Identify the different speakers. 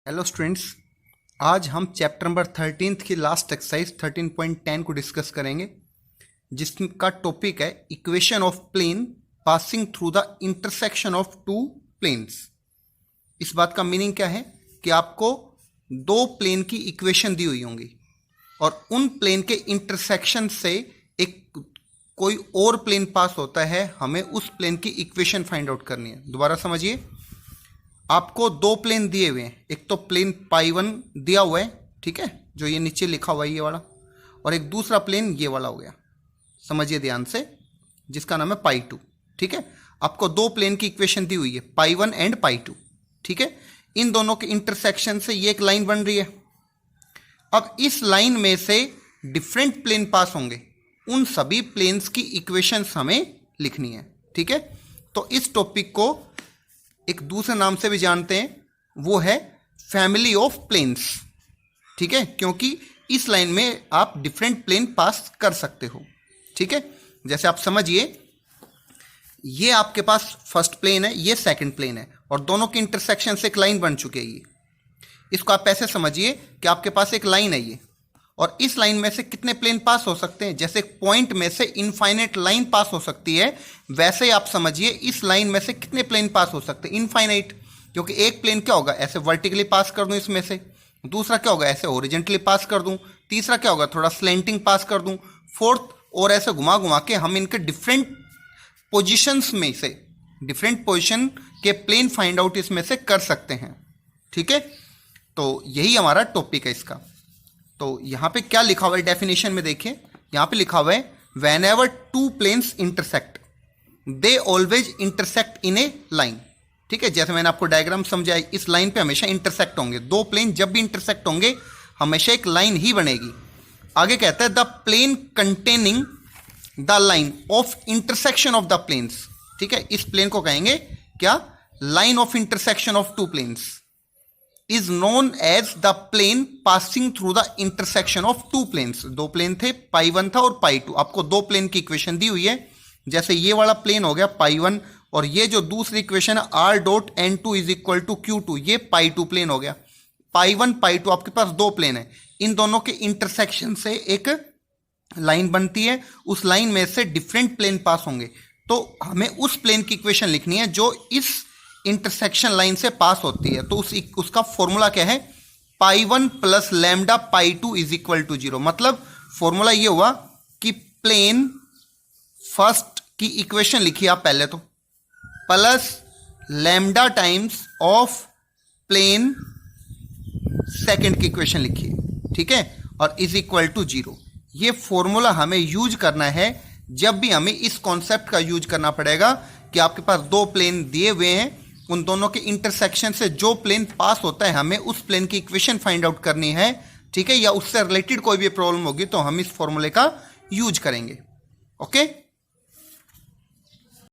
Speaker 1: Hello students, आज हम chapter number 13 की लास्ट एक्सरसाइज 13.10 को डिस्कस करेंगे, जिसका टॉपिक है equation of plane passing through the intersection of two planes. इस बात का मीनिंग क्या है कि आपको दो प्लेन की इक्वेशन दी हुई होंगी और उन प्लेन के इंटरसेक्शन से एक कोई और प्लेन पास होता है, हमें उस प्लेन की इक्वेशन फाइंड आउट करनी है। दोबारा समझिए, आपको दो प्लेन दिए हुए हैं। एक तो प्लेन π1 दिया हुआ है, ठीक है, जो ये नीचे लिखा हुआ है ये वाला, और एक दूसरा प्लेन ये वाला हो गया, समझिए ध्यान से, जिसका नाम है π2। ठीक है, आपको दो प्लेन की इक्वेशन दी हुई है π1 एंड π2। ठीक है, इन दोनों के इंटरसेक्शन से ये एक लाइन बन रही है। अब इस लाइन में से डिफरेंट प्लेन पास होंगे, उन सभी प्लेन्स की इक्वेशंस हमें लिखनी है। ठीक है, तो इस टॉपिक को एक दूसरे नाम से भी जानते हैं, वो है फैमिली ऑफ प्लेन्स। ठीक है, क्योंकि इस लाइन में आप डिफरेंट प्लेन पास कर सकते हो। ठीक है, जैसे आप समझिए, ये आपके पास फर्स्ट प्लेन है, ये सेकंड प्लेन है, और दोनों के इंटरसेक्शन से एक लाइन बन चुकी है। ये इसको आप ऐसे समझिए कि आपके पास एक लाइन है ये, और इस लाइन में से कितने प्लेन पास हो सकते हैं। जैसे एक पॉइंट में से इनफाइनाइट लाइन पास हो सकती है, वैसे ही आप समझिए इस लाइन में से कितने प्लेन पास हो सकते हैं, इनफाइनाइट। क्योंकि एक प्लेन क्या होगा, ऐसे वर्टिकली पास कर दूं इसमें से, दूसरा क्या होगा, ऐसे हॉरिजॉन्टली पास कर दूं, तीसरा क्या होगा, थोड़ा स्लैंटिंग पास कर दूं, फोर्थ और ऐसे घुमा घुमा के हम इनके डिफरेंट पोजिशंस में से डिफरेंट पोजिशन के प्लेन फाइंड आउट इसमें से कर सकते हैं। ठीक है, तो यही हमारा टॉपिक है इसका। तो यहां पे क्या लिखा हुआ है डेफिनेशन में, देखिए यहां पे लिखा हुआ है whenever two planes intersect they always intersect in a line. ठीक है, जैसे मैंने आपको डायग्राम समझाया, इस लाइन पे हमेशा इंटरसेक्ट होंगे। दो प्लेन जब भी इंटरसेक्ट होंगे हमेशा एक लाइन ही बनेगी। आगे कहता है the plane containing the line of intersection of the planes. ठीक है, इस प्लेन को कहेंगे क्या, line of intersection of two planes is known as the plane passing through the intersection of two planes। दो प्लेन थे, π1 था और π2। आपको दो प्लेन की इक्वेशन दी हुई है, जैसे ये वाला प्लेन हो गया π1, और ये जो दूसरी इक्वेशन है r dot n2 is equal to q2, ये π2 प्लेन हो गया। π1 π2 आपके पास दो प्लेन है, इन दोनों के इंटरसेक्शन से एक लाइन बनती है, उस लाइन में से डिफरेंट प्लेन पास होंगे। तो हमें उस प्लेन की इक्वेशन लिखनी है जो इस इंटरसेक्शन लाइन से पास होती है। तो उसका फॉर्मूला क्या है, π1 plus lambda π2 is equal to 0। मतलब फॉर्मूला ये हुआ कि प्लेन फर्स्ट की इक्वेशन लिखिए आप पहले तो, plus lambda times of plane second की इक्वेशन लिखिए। ठीक है, और इज इक्वल टू 0। ये फॉर्मूला हमें यूज करना है जब भी हमें इस कॉन्सेप्ट का यूज करना पड़ेगा कि आपके पास दो प्लेन दिए हुए हैं, उन दोनों के इंटरसेक्शन से जो प्लेन पास होता है हमें उस प्लेन की इक्वेशन फाइंड आउट करनी है। ठीक है, या उससे रिलेटेड कोई भी प्रॉब्लम होगी तो हम इस फॉर्मूले का यूज करेंगे। ओके।